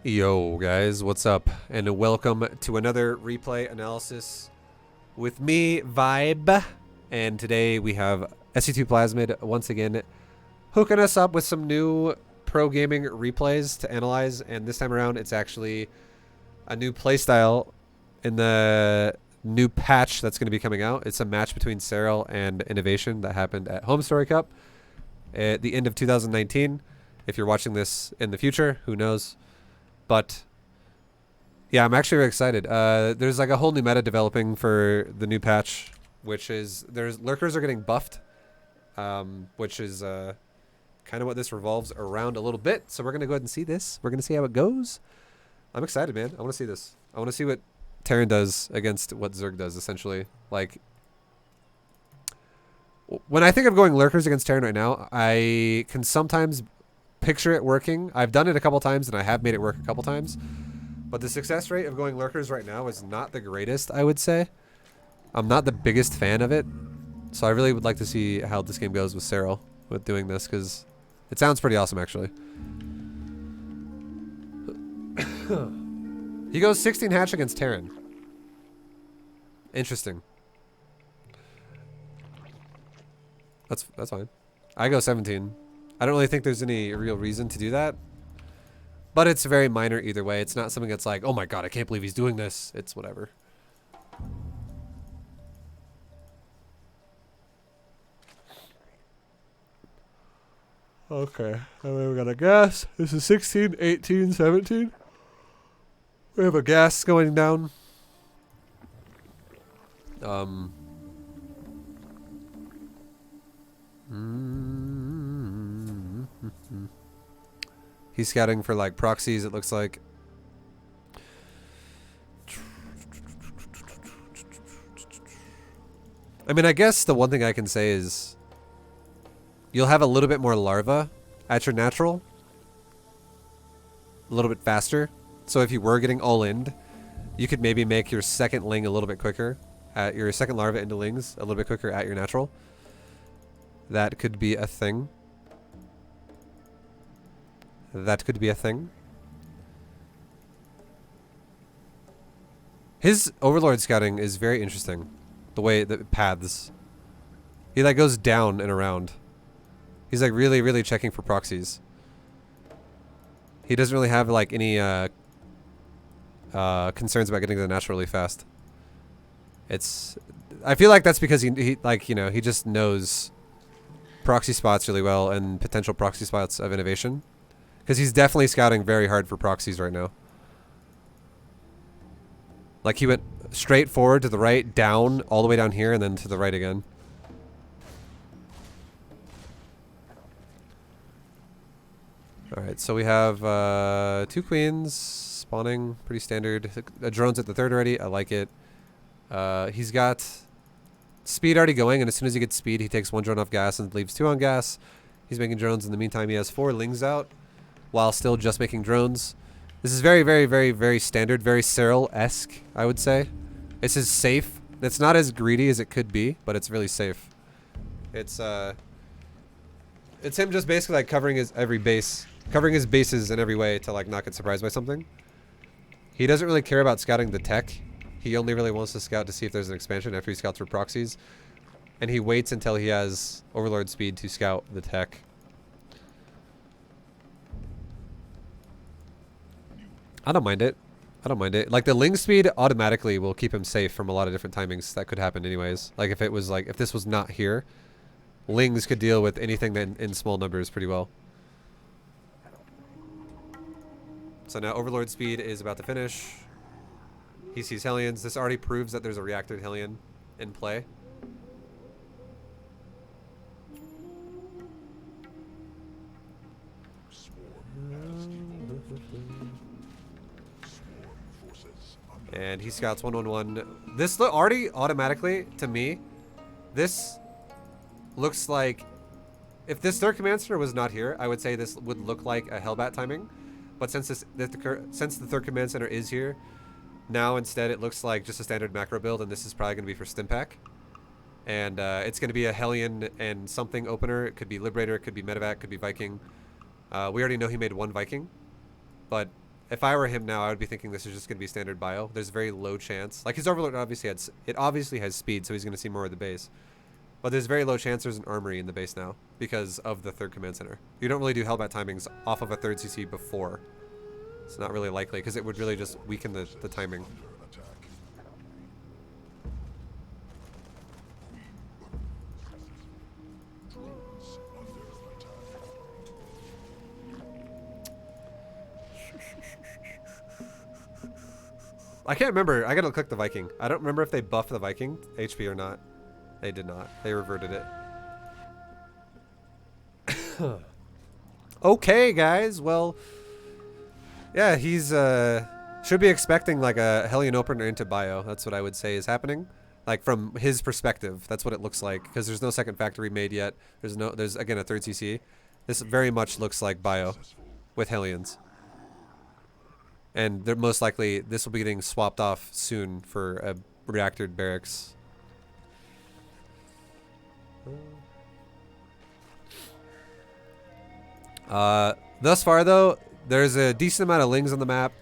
Yo guys, what's up? And welcome to another replay analysis with me, ViBE. And today we have SC2 Plasmid once again hooking us up with some new pro gaming replays to analyze. And this time around it's actually a new playstyle in the new patch that's going to be coming out. It's a match between Serral and Innovation that happened at Home Story Cup at the end of 2019. If you're watching this in the future, who knows? But yeah, I'm actually very excited. There's like a whole new meta developing for the new patch, which is lurkers are getting buffed, which is kind of what this revolves around a little bit. So we're gonna go ahead and see this. We're gonna see how it goes. I'm excited, man. I want to see this. I want to see what Terran does against what Zerg does, essentially. Like, when I think of going lurkers against Terran right now, I can sometimes picture it working. I've done it a couple times and I have made it work a couple times, but the success rate of going lurkers right now is not the greatest, I would say. I'm not the biggest fan of it, so I really would like to see how this game goes with Serral with doing this, because it sounds pretty awesome actually. He goes 16 hatch against Terran. Interesting. That's fine. I go 17. I don't really think there's any real reason to do that, but it's very minor either way. It's not something that's like, oh my god, I can't believe he's doing this. It's whatever. Okay, we got a gas. This is 16, 18, 17. We have a gas going down. He's scouting for like proxies, it looks like. I mean, I guess the one thing I can say is you'll have a little bit more larva at your natural. A little bit faster. So if you were getting all in, you could maybe make your second ling a little bit quicker. At your second larva into lings a little bit quicker at your natural. That could be a thing. That could be a thing. His Overlord scouting is very interesting. The way the paths. He like goes down and around. He's like really checking for proxies. He doesn't really have like any concerns about getting to the natural really fast. I feel like that's because he like, you know, he just knows proxy spots really well and potential proxy spots of Innovation. Because he's definitely scouting very hard for proxies right now. Like he went straight forward to the right, down, all the way down here, and then to the right again. Alright, so we have 2 queens spawning, pretty standard. A drone's at the 3rd already, I like it. He's got speed already going, and as soon as he gets speed, he takes 1 drone off gas and leaves 2 on gas. He's making drones. In the meantime, he has 4 lings out, while still just making drones. This is very standard, very Serral-esque, I would say. This is safe. It's not as greedy as it could be, but it's really safe. It's him just basically like covering his bases in every way to like not get surprised by something. He doesn't really care about scouting the tech. He only really wants to scout to see if there's an expansion after he scouts for proxies. And he waits until he has Overlord speed to scout the tech. I don't mind it. I don't mind it. Like the ling speed automatically will keep him safe from a lot of different timings that could happen anyways. Like if it was like, if this was not here, lings could deal with anything that in small numbers pretty well. So now Overlord speed is about to finish. He sees Hellions. This already proves that there's a reacted Hellion in play. And he scouts 111. This already automatically, to me, this looks like, if this 3rd command center was not here, I would say this would look like a Hellbat since the 3rd command center is here, now instead it looks like just a standard macro build, and this is probably going to be for Stimpack. And it's going to be a Hellion and something opener. It could be Liberator, it could be Medevac, it could be Viking. We already know he made 1 Viking, but if I were him now, I would be thinking this is just going to be standard bio. There's very low chance. Like his Overlord obviously has speed, so he's going to see more of the base. But there's very low chance there's an armory in the base now because of the third command center. You don't really do Hellbat timings off of a third CC before. It's not really likely because it would really just weaken the timing. I can't remember. I gotta click the Viking. I don't remember if they buffed the Viking HP or not. They did not. They reverted it. Okay, guys. Well, yeah, he's should be expecting like a Hellion opener into bio. That's what I would say is happening. Like from his perspective, that's what it looks like because there's no second factory made yet. There's again a third CC. This very much looks like bio with Hellions. And they're most likely this will be getting swapped off soon for a reactor barracks. Thus far though, there's a decent amount of lings on the map.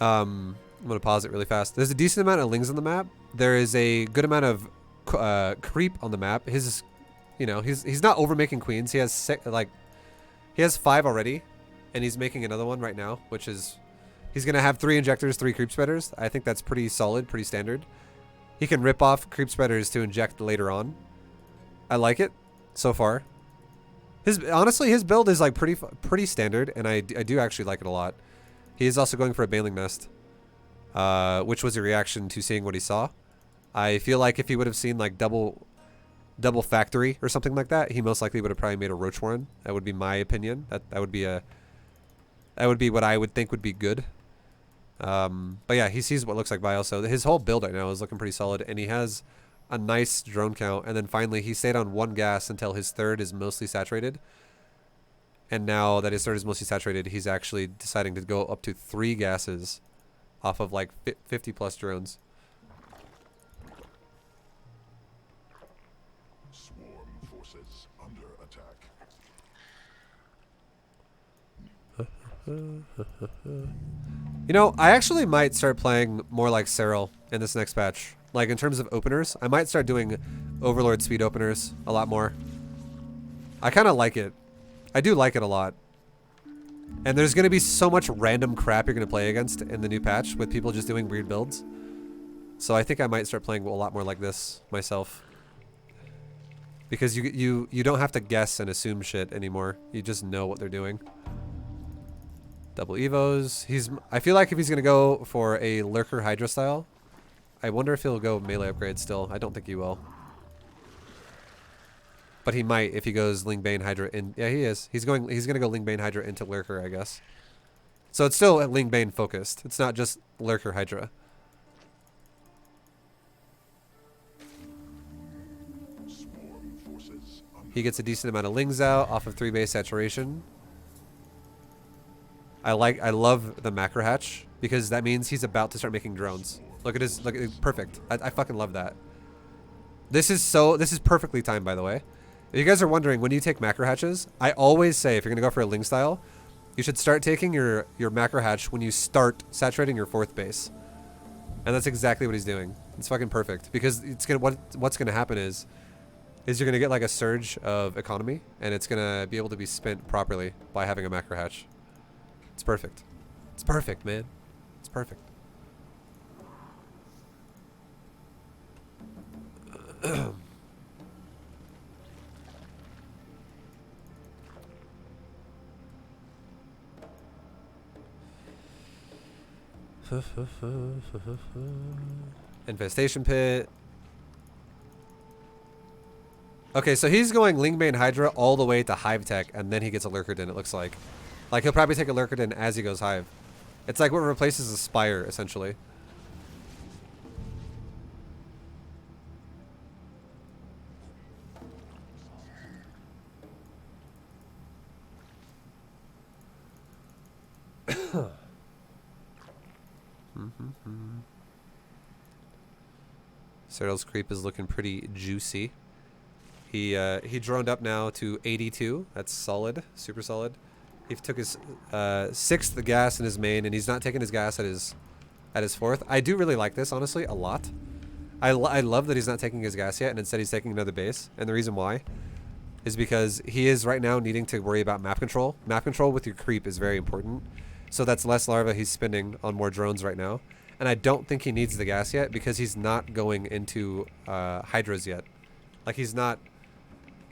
I'm gonna pause it really fast. There's a decent amount of lings on the map. There is a good amount of creep on the map. His, you know, he's not over making queens. He has he has 5 already. And he's making another one right now, which is he's going to have 3 injectors, 3 creep spreaders. I think that's pretty solid, pretty standard. He can rip off creep spreaders to inject later on. I like it so far. Honestly, his build is like pretty standard, and I do actually like it a lot. He is also going for a Baneling Nest, which was a reaction to seeing what he saw. I feel like if he would have seen like double factory or something like that, he most likely would have probably made a Roach Warren. That would be my opinion. That would be a That would be what I would think would be good. But yeah, he sees what looks like bio, so his whole build right now is looking pretty solid, and he has a nice drone count, and then finally he stayed on 1 gas until his third is mostly saturated. And now that his third is mostly saturated, he's actually deciding to go up to 3 gases off of like 50 plus drones. Swarm forces under attack. You know, I actually might start playing more like Serral in this next patch. Like in terms of openers, I might start doing Overlord speed openers a lot more. I kind of like it. I do like it a lot. And there's going to be so much random crap you're going to play against in the new patch with people just doing weird builds. So I think I might start playing a lot more like this myself. Because you don't have to guess and assume shit anymore. You just know what they're doing. Double Evos. I feel like if he's going to go for a Lurker Hydra style, I wonder if he'll go melee upgrade still. I don't think he will. But he might if he goes Ling Bane Hydra in. Yeah, he is. He's going to go Ling Bane Hydra into Lurker, I guess. So it's still Ling Bane focused. It's not just Lurker Hydra. Swarm forces under He gets a decent amount of Lings out off of 3 base saturation. I love the macro hatch because that means he's about to start making drones. Look at his, perfect. I fucking love that. This is perfectly timed, by the way. If you guys are wondering, when you take macro hatches, I always say if you're gonna go for a Ling style, you should start taking your macro hatch when you start saturating your 4th base. And that's exactly what he's doing. It's fucking perfect because it's gonna what's gonna happen is you're gonna get like a surge of economy, and it's gonna be able to be spent properly by having a macro hatch. It's perfect. It's perfect, man. It's perfect. Infestation pit. Okay, so he's going Lingbane Hydra all the way to Hive Tech, and then he gets a Lurker Den, it looks like. Like, he'll probably take a Lurker Den as he goes Hive. It's like what replaces a Spire, essentially. Serral's creep is looking pretty juicy. He droned up now to 82. That's solid, super solid. He took his 6th gas in his main, and he's not taking his gas at his 4th. I do really like this, honestly, a lot. I love that he's not taking his gas yet, and instead he's taking another base. And the reason why is because he is right now needing to worry about map control. Map control with your creep is very important. So that's less larva he's spending on more drones right now. And I don't think he needs the gas yet because he's not going into hydras yet. Like he's not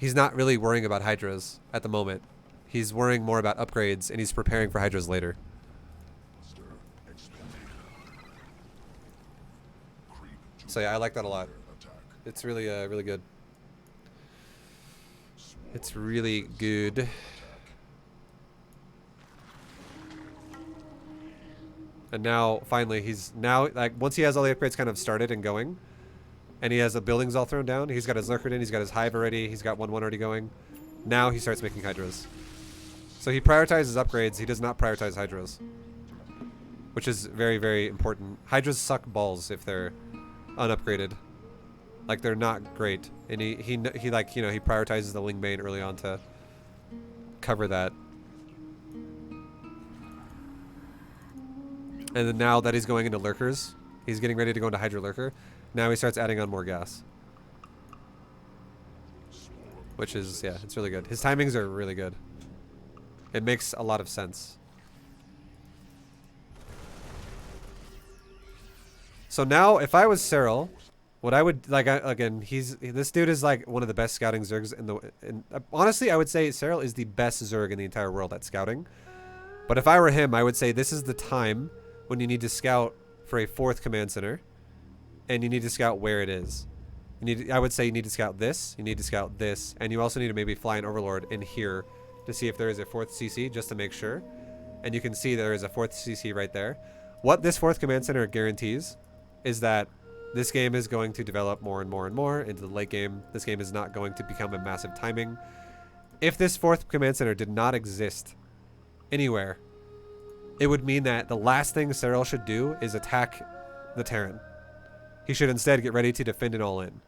really worrying about hydras at the moment. He's worrying more about upgrades, and he's preparing for hydras later. So yeah, I like that a lot. It's really really good. It's really good. And now, finally, he's now, like, once he has all the upgrades kind of started and going, and he has the buildings all thrown down, he's got his Lurker in, he's got his Hive already, he's got 1-1 already going. Now he starts making Hydras. So he prioritizes upgrades, he does not prioritize Hydras. Which is very, very important. Hydras suck balls if they're unupgraded. Like, they're not great. And he like, you know, he prioritizes the Ling Bane early on to cover that. And then now that he's going into Lurkers, he's getting ready to go into Hydra Lurker. Now he starts adding on more gas. Which is, yeah, it's really good. His timings are really good. It makes a lot of sense. So now, if I was Serral, what I would, like, again, this dude is like one of the best scouting Zergs honestly, I would say Serral is the best Zerg in the entire world at scouting. But if I were him, I would say this is the time when you need to scout for a 4th command center, and you need to scout where it is. I would say you need to scout this, you need to scout this, and you also need to maybe fly an Overlord in here to see if there is a 4th CC, just to make sure. And you can see there is a 4th CC right there. What this 4th command center guarantees is that this game is going to develop more and more and more into the late game. This game is not going to become a massive timing. If this 4th command center did not exist anywhere, it would mean that the last thing Serral should do is attack the Terran. He should instead get ready to defend an all-in.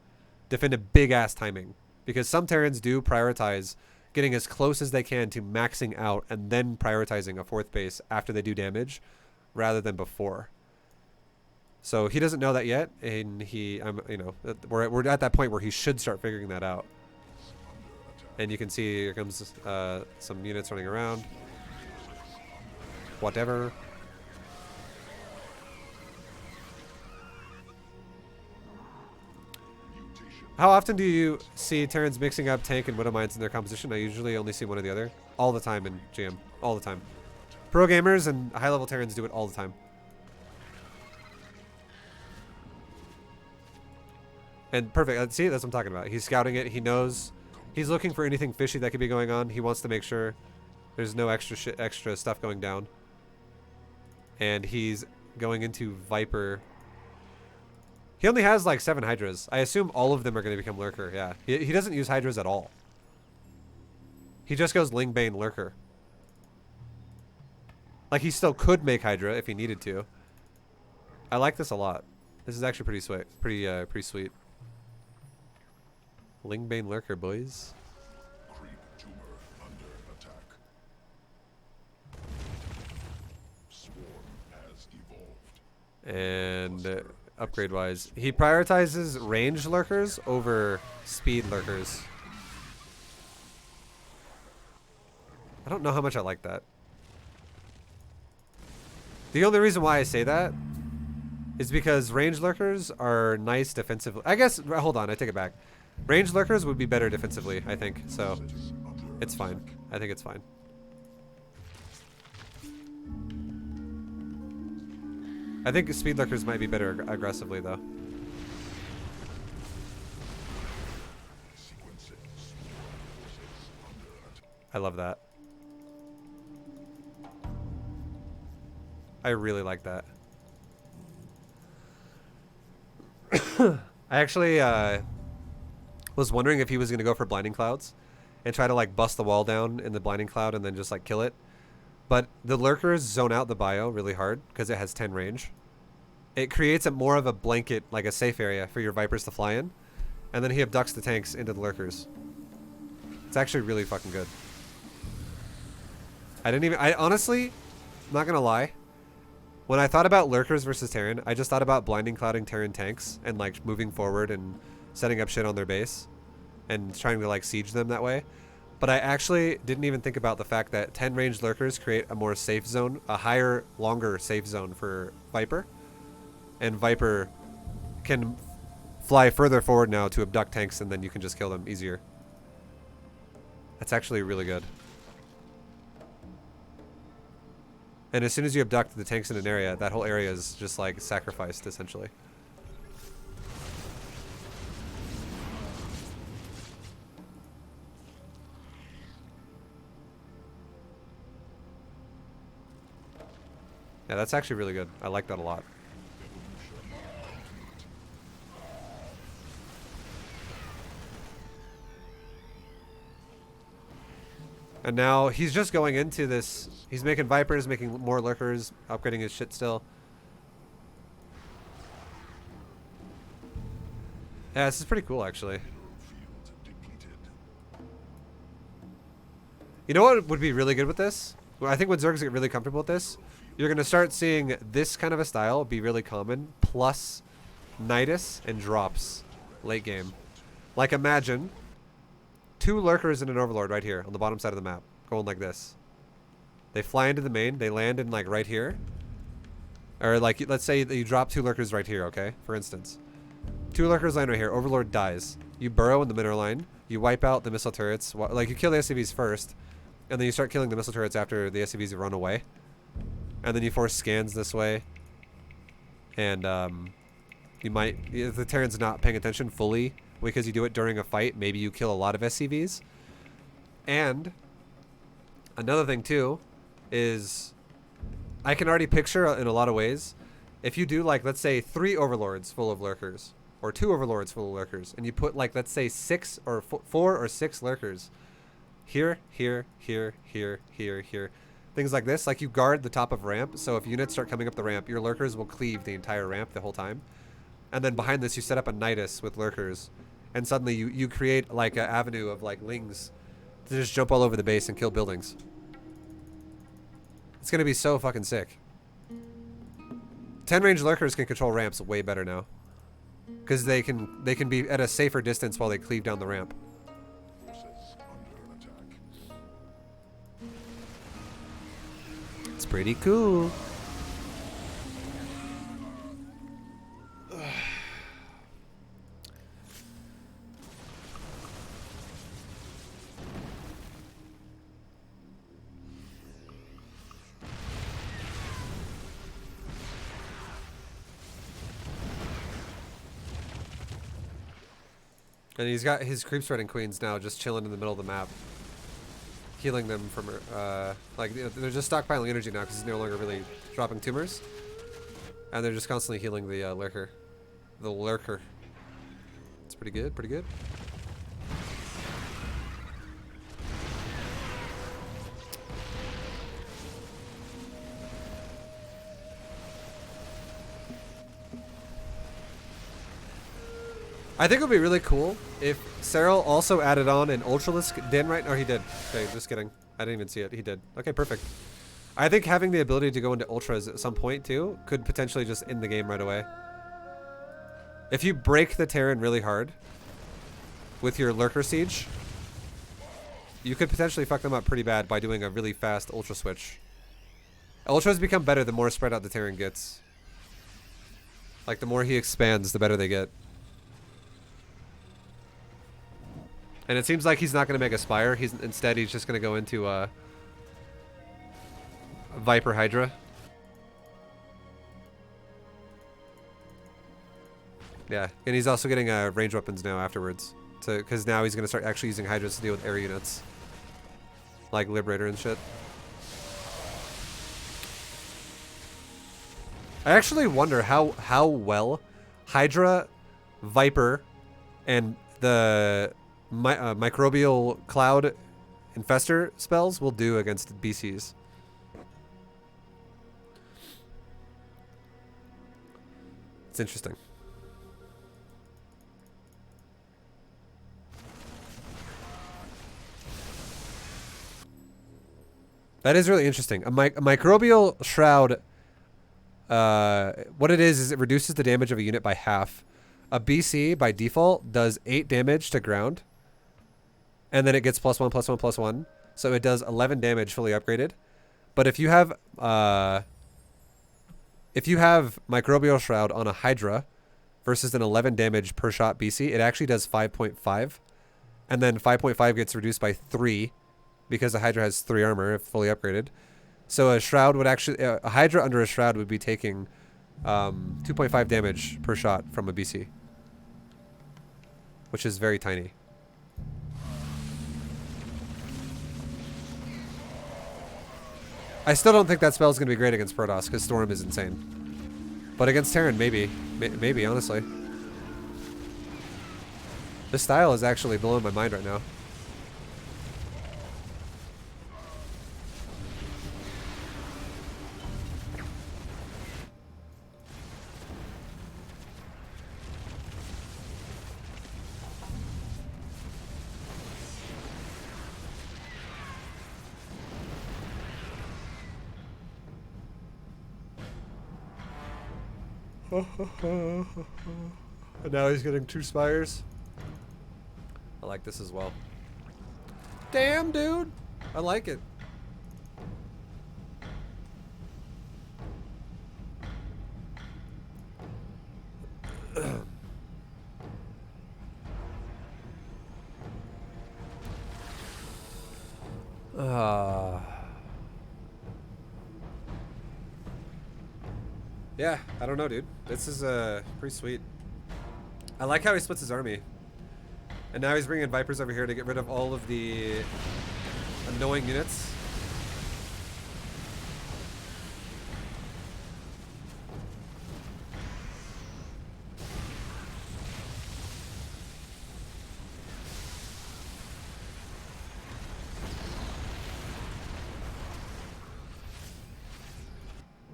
Defend a big-ass timing. Because some Terrans do prioritize getting as close as they can to maxing out and then prioritizing a 4th base after they do damage rather than before. So he doesn't know that yet, and you know, we're at that point where he should start figuring that out. And you can see here comes some units running around. Whatever. How often do you see Terrans mixing up tank and Widow Mines in their composition? I usually only see one or the other. All the time in GM. All the time. Pro gamers and high-level Terrans do it all the time. And perfect. See, that's what I'm talking about. He's scouting it. He knows. He's looking for anything fishy that could be going on. He wants to make sure there's no extra stuff going down. And he's going into Viper. He only has like 7 Hydras. I assume all of them are going to become Lurker. Yeah. He doesn't use Hydras at all. He just goes Ling Bane Lurker. Like, he still could make Hydra if he needed to. I like this a lot. This is actually pretty sweet. Pretty sweet. Ling Bane Lurker, boys. Creep tumor under attack. Swarm has evolved. And upgrade wise, he prioritizes range lurkers over speed lurkers. I don't know how much I like that. The only reason why I say that is because range lurkers are nice defensively. I guess, hold on, I take it back. Range lurkers would be better defensively, I think. So, it's fine. I think it's fine. I think speed lurkers might be better aggressively, though. I love that. I really like that. I actually was wondering if he was going to go for blinding clouds and try to like bust the wall down in the blinding cloud and then just like kill it. But the lurkers zone out the bio really hard because it has 10 range. It creates a more of a blanket, like a safe area for your Vipers to fly in. And then he abducts the tanks into the lurkers. It's actually really fucking good. I honestly, I'm not gonna lie. When I thought about Lurkers versus Terran, I just thought about blinding clouding Terran tanks and like moving forward and setting up shit on their base and trying to like siege them that way. But I actually didn't even think about the fact that 10 ranged Lurkers create a more safe zone, a higher, longer safe zone for Viper. And Viper can fly further forward now to abduct tanks, and then you can just kill them easier. That's actually really good. And as soon as you abduct the tanks in an area, that whole area is just like sacrificed, essentially. Yeah, that's actually really good. I like that a lot. And now he's just going into this. He's making Vipers, making more Lurkers, upgrading his shit still. Yeah, this is pretty cool, actually. You know what would be really good with this? Well, I think when Zergs get really comfortable with this, you're going to start seeing this kind of a style be really common, plus Nidus and drops late game. Like imagine 2 Lurkers and an Overlord right here on the bottom side of the map, going like this. They fly into the main, they land in like right here. Or like, let's say that you drop 2 Lurkers right here, okay? For instance. 2 Lurkers land right here, Overlord dies. You burrow in the middle line, you wipe out the missile turrets, like you kill the SCVs first, and then you start killing the missile turrets after the SCVs run away. And then you force scans this way. And you might, if the Terran's not paying attention fully, because you do it during a fight, maybe you kill a lot of SCVs. And another thing too is I can already picture in a lot of ways, if you do like, let's say 3 Overlords full of Lurkers, or 2 Overlords full of Lurkers, and you put like, let's say 6 or 4 or 6 Lurkers here, here, here, here, here, here, things like this. Like you guard the top of ramp, so if units start coming up the ramp, your Lurkers will cleave the entire ramp the whole time. And then behind this, you set up a Nidus with Lurkers, and suddenly you create like an avenue of like Lings to just jump all over the base and kill buildings. It's gonna be so fucking sick. 10 range Lurkers can control ramps way better now, because they can be at a safer distance while they cleave down the ramp. It's pretty cool. And he's got his creep spreading queens now just chilling in the middle of the map, healing them from like, you know, they're just stockpiling energy now because he's no longer really dropping tumors, and they're just constantly healing the Lurker. The Lurker. It's pretty good, pretty good. I think it would be really cool if Serral also added on an Ultralisk din right? Or he did. Okay, just kidding. I didn't even see it. He did. Okay, perfect. I think having the ability to go into Ultras at some point too could potentially just end the game right away. If you break the Terran really hard with your Lurker Siege, you could potentially fuck them up pretty bad by doing a really fast Ultra switch. Ultras become better the more spread out the Terran gets. Like the more he expands, the better they get. And it seems like he's not going to make a Spire. Instead, he's just going to go into Viper Hydra. Yeah, and he's also getting range weapons now afterwards. Because now he's going to start actually using Hydras to deal with air units. Like Liberator and shit. I actually wonder how well Hydra, Viper, and the microbial cloud infestor spells will do against BCs. It's interesting. That is really interesting. A microbial shroud, what it is it reduces the damage of a unit by half. A BC, by default, does 8 damage to ground. And then it gets +1, +1, +1. So it does 11 damage fully upgraded. But if you have microbial shroud on a Hydra versus an 11 damage per shot BC, it actually does 5.5. And then 5.5 gets reduced by 3 because the Hydra has 3 armor if fully upgraded. So a shroud would actually, a Hydra under a shroud would be taking 2.5 damage per shot from a BC, which is very tiny. I still don't think that spell is going to be great against Protoss because Storm is insane. But against Terran, maybe. Maybe, honestly. This style is actually blowing my mind right now. And now he's getting 2 spires. I like this as well. Damn, dude. I like it. Yeah, I don't know, dude. This is pretty sweet. I like how he splits his army. And now he's bringing Vipers over here to get rid of all of the annoying units.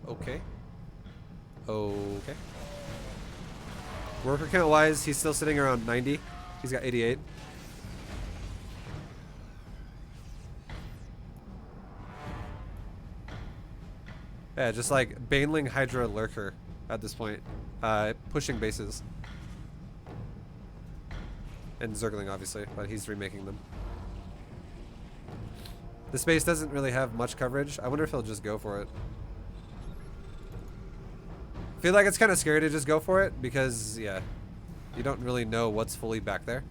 Okay. Okay. Worker count wise, he's still sitting around 90. He's got 88. Yeah, just like Baneling, Hydra, Lurker at this point. Pushing bases. And Zergling, obviously, but he's remaking them. This base doesn't really have much coverage. I wonder if he'll just go for it. I feel like it's kind of scary to just go for it because, yeah, you don't really know what's fully back there.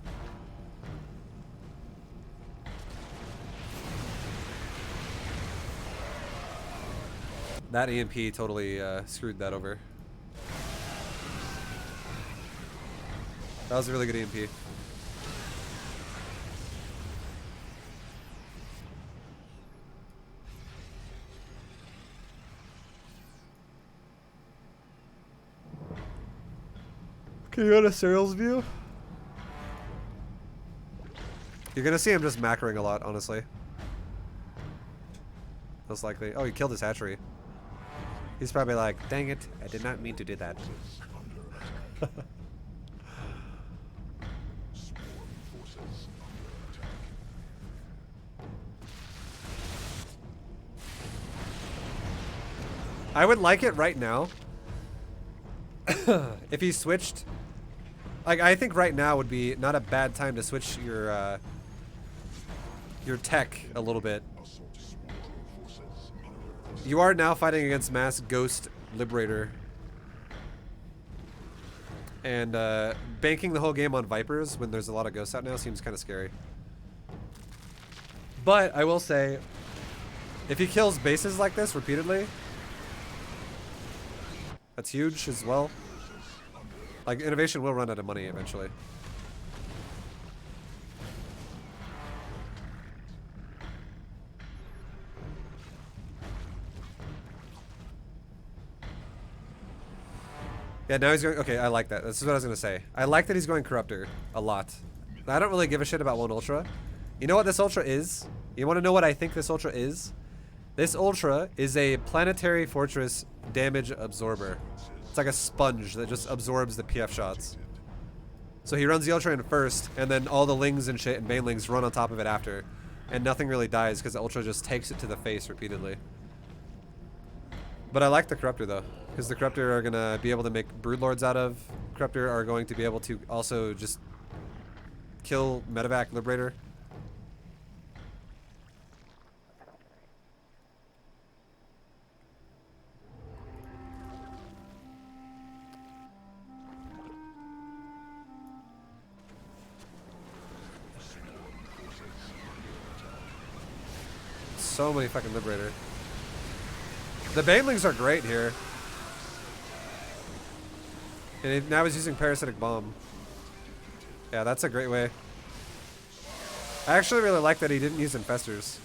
That EMP totally screwed that over. That was a really good EMP. Can you go to Serral's view? You're gonna see him just macroing a lot, honestly. Most likely. Oh, he killed his hatchery. He's probably like, dang it, I did not mean to do that. I would like it right now. If he switched, like, I think right now would be not a bad time to switch your tech a little bit. You are now fighting against Mass Ghost Liberator. And banking the whole game on Vipers when there's a lot of ghosts out now seems kind of scary. But I will say, if he kills bases like this repeatedly, that's huge as well. Like, Innovation will run out of money eventually. Yeah, now he's going... Okay, I like that. This is what I was going to say. I like that he's going Corruptor a lot. I don't really give a shit about one Ultra. You know what this Ultra is? You want to know what I think this Ultra is? This Ultra is a Planetary Fortress damage absorber. It's like a sponge that just absorbs the PF shots. So he runs the Ultra in first, and then all the Lings and shit and Banelings run on top of it after. and nothing really dies because the Ultra just takes it to the face repeatedly. But I like the Corruptor though, because the Corruptor are gonna be able to make Broodlords out of. Corruptor are going to be able to also just kill Medevac Liberator. So many fucking Liberator. The Banelings are great here. And now he's using Parasitic Bomb. Yeah, that's a great way. I actually really like that he didn't use Infestors.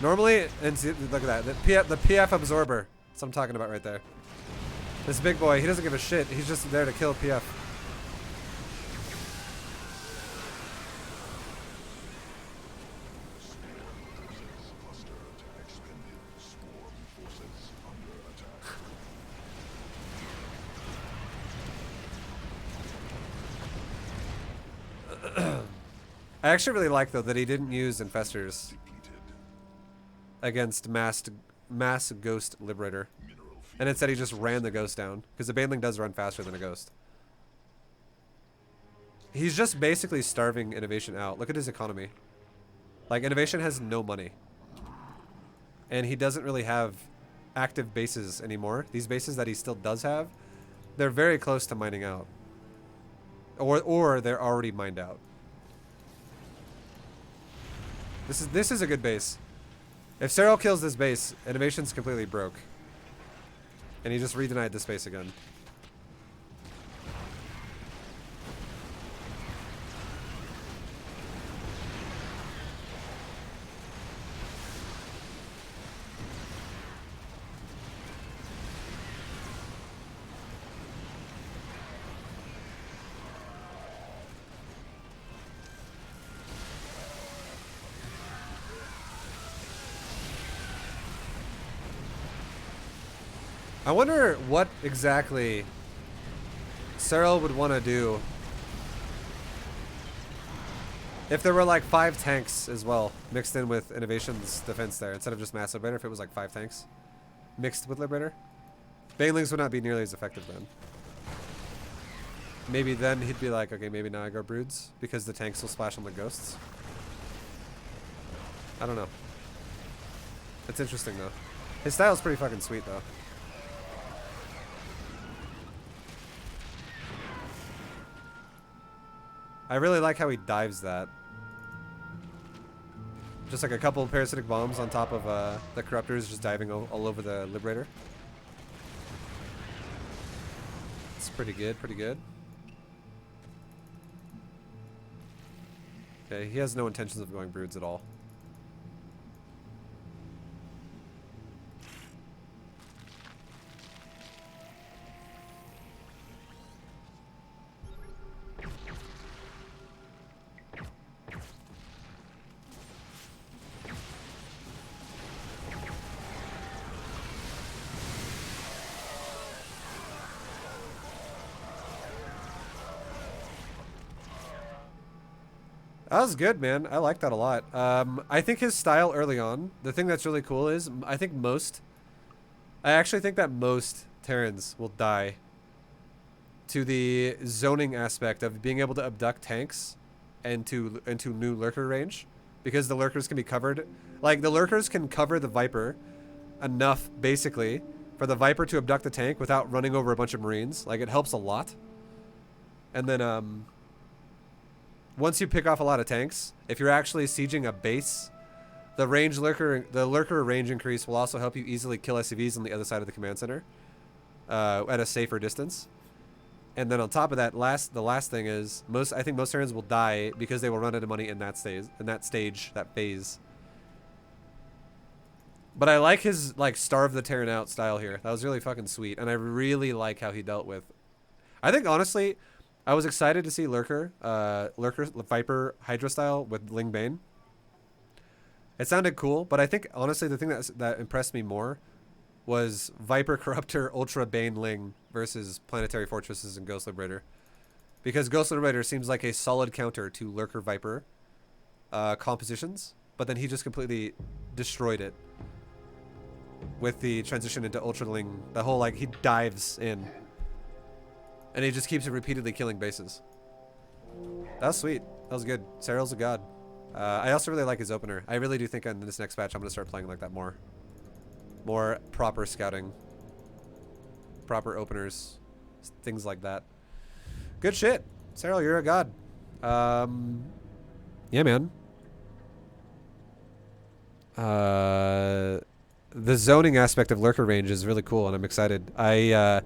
Normally, and see, look at that, the PF Absorber. That's what I'm talking about right there. This big boy, he doesn't give a shit. He's just there to kill PF. I actually really like though that he didn't use Infestors against mass Ghost Liberator, and instead he just ran the Ghost down because the Baneling does run faster than a Ghost. He's just basically starving Innovation out. Look at his economy. Like, Innovation has no money, and he doesn't really have active bases anymore. These bases that he still does have, they're very close to mining out, or they're already mined out. This is a good base. If Serral kills this base, Innovation's completely broke. And he just re-denied this base again. I wonder what exactly Serral would want to do if there were like 5 tanks as well mixed in with Innovation's defense there instead of just Mass Liberator. If it was like 5 tanks mixed with Liberator, Banelings would not be nearly as effective then. Maybe then he'd be like, okay, maybe now I go Broods because the tanks will splash on the Ghosts. I don't know. It's interesting though. His style's pretty fucking sweet though. I really like how he dives that. Just like a couple of Parasitic Bombs on top of the Corruptors just diving all over the Liberator. It's pretty good, pretty good. Okay, he has no intentions of going Broods at all. That was good, man. I like that a lot. I think his style early on, the thing that's really cool is, I actually think that most Terrans will die to the zoning aspect of being able to abduct tanks into new Lurker range, because the Lurkers can be covered. Like, the Lurkers can cover the Viper enough, basically, for the Viper to abduct the tank without running over a bunch of Marines. Like, it helps a lot. And then, once you pick off a lot of tanks, if you're actually sieging a base, the Lurker range increase will also help you easily kill SCVs on the other side of the command center at a safer distance. And then on top of that, the last thing is I think most Terrans will die because they will run out of money in that phase. But I like his like starve the Terran out style here. That was really fucking sweet, and I really like how he dealt with. I think honestly, I was excited to see Lurker Viper Hydra style with Ling Bane. It sounded cool, but I think honestly the thing that impressed me more was Viper Corruptor Ultra Bane Ling versus Planetary Fortresses and Ghost Liberator, because Ghost Liberator seems like a solid counter to Lurker Viper compositions, but then he just completely destroyed it with the transition into Ultraling. The whole, like, he dives in. And he just keeps repeatedly killing bases. That was sweet. That was good. Serral's a god. I also really like his opener. I really do think in this next patch I'm going to start playing like that more. More proper scouting. Proper openers. Things like that. Good shit. Serral, you're a god. Yeah, man. The zoning aspect of Lurker range is really cool, and I'm excited. I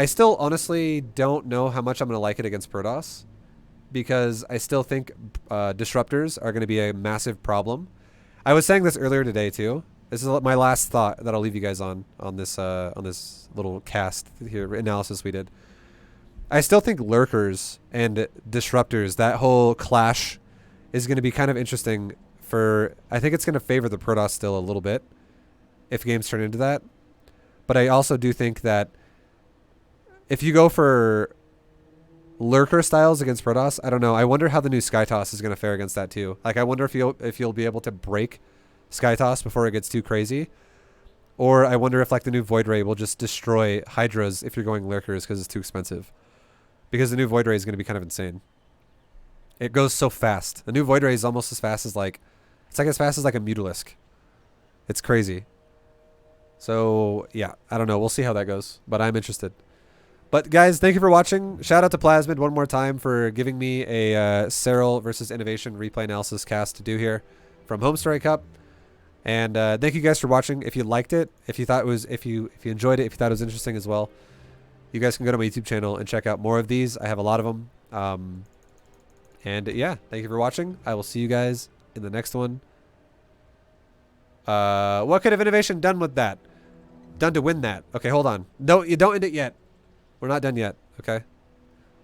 still honestly don't know how much I'm going to like it against Protoss, because I still think disruptors are going to be a massive problem. I was saying this earlier today too. This is my last thought that I'll leave you guys on this little cast here analysis we did. I still think lurkers and disruptors, that whole clash, is going to be kind of interesting. I think it's going to favor the Protoss still a little bit if games turn into that. But I also do think that if you go for lurker styles against Protoss, I don't know. I wonder how the new Skytoss is going to fare against that too. Like, I wonder if you'll be able to break Skytoss before it gets too crazy. Or I wonder if, like, the new Void Ray will just destroy Hydras if you're going lurkers because it's too expensive. Because the new Void Ray is going to be kind of insane. It goes so fast. The new Void Ray is almost as fast as, like, it's like as fast as like a Mutalisk. It's crazy. So, yeah, I don't know. We'll see how that goes. But I'm interested. But, guys, thank you for watching. Shout out to Plasmid one more time for giving me a Serral versus Innovation replay analysis cast to do here from Homestory Cup. And thank you guys for watching. If you liked it, if you thought it was, if you enjoyed it, if you thought it was interesting as well, you guys can go to my YouTube channel and check out more of these. I have a lot of them. And yeah, thank you for watching. I will see you guys in the next one. What could have Innovation done with that? Done to win that? Okay, hold on. No, you don't end it yet. We're not done yet. Okay.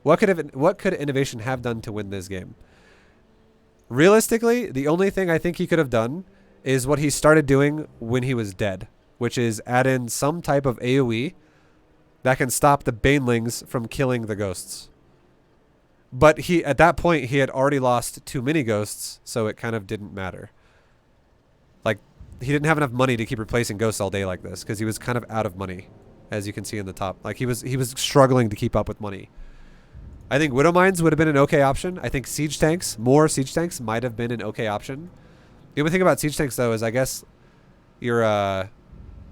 What could Innovation have done to win this game? Realistically, the only thing I think he could have done is what he started doing when he was dead, which is add in some type of AoE that can stop the Banelings from killing the ghosts. But at that point, he had already lost too many ghosts, so it kind of didn't matter. Like, he didn't have enough money to keep replacing ghosts all day like this, because he was kind of out of money, as you can see in the top. Like, he was struggling to keep up with money. I think Widow Mines would have been an okay option. I think Siege Tanks, more Siege Tanks, might have been an okay option. The only thing about Siege Tanks, though, is I guess your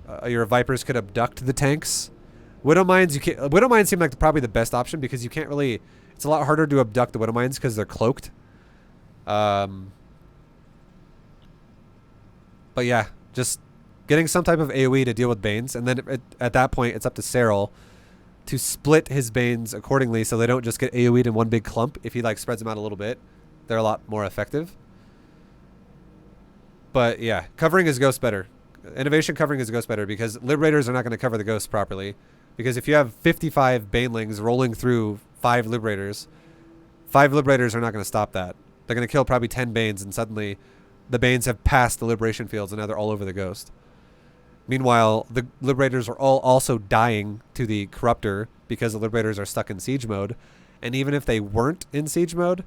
Vipers could abduct the tanks. Widow Mines seem like probably the best option, because you can't really... It's a lot harder to abduct the Widow Mines because they're cloaked. But yeah, just getting some type of AoE to deal with Banes, and then at that point, it's up to Serral to split his Banes accordingly so they don't just get AoE'd in one big clump. If he, like, spreads them out a little bit, they're a lot more effective. But yeah, covering his ghost better. Innovation covering his ghost better, because Liberators are not going to cover the ghosts properly. Because if you have 55 Banelings rolling through 5 Liberators are not going to stop that. They're going to kill probably 10 Banes, and suddenly the Banes have passed the Liberation fields, and now they're all over the ghost. Meanwhile, the Liberators are all also dying to the Corruptor because the Liberators are stuck in siege mode. And even if they weren't in siege mode,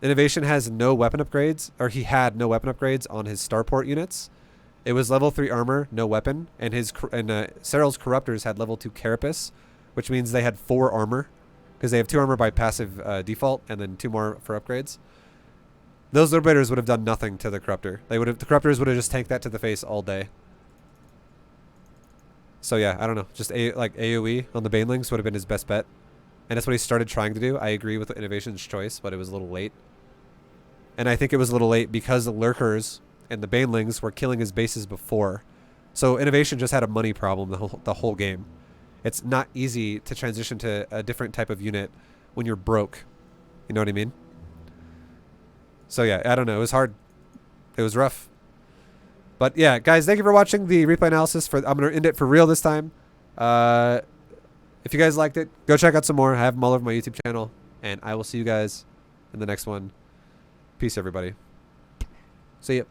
Innovation has no weapon upgrades, or he had no weapon upgrades on his starport units. It was level 3 armor, no weapon, and Serral's Corruptors had level 2 Carapace, which means they had 4 armor, because they have 2 armor by passive default, and then 2 more for upgrades. Those Liberators would have done nothing to the Corruptor. The Corruptors would have just tanked that to the face all day. So yeah, I don't know. Just like AoE on the Banelings would have been his best bet. And that's what he started trying to do. I agree with Innovation's choice, but it was a little late. And I think it was a little late because the Lurkers and the Banelings were killing his bases before. So Innovation just had a money problem the whole game. It's not easy to transition to a different type of unit when you're broke. You know what I mean? So yeah, I don't know. It was hard. It was rough. But yeah, guys, thank you for watching the replay analysis. I'm going to end it for real this time. If you guys liked it, go check out some more. I have them all over my YouTube channel. And I will see you guys in the next one. Peace, everybody. See ya.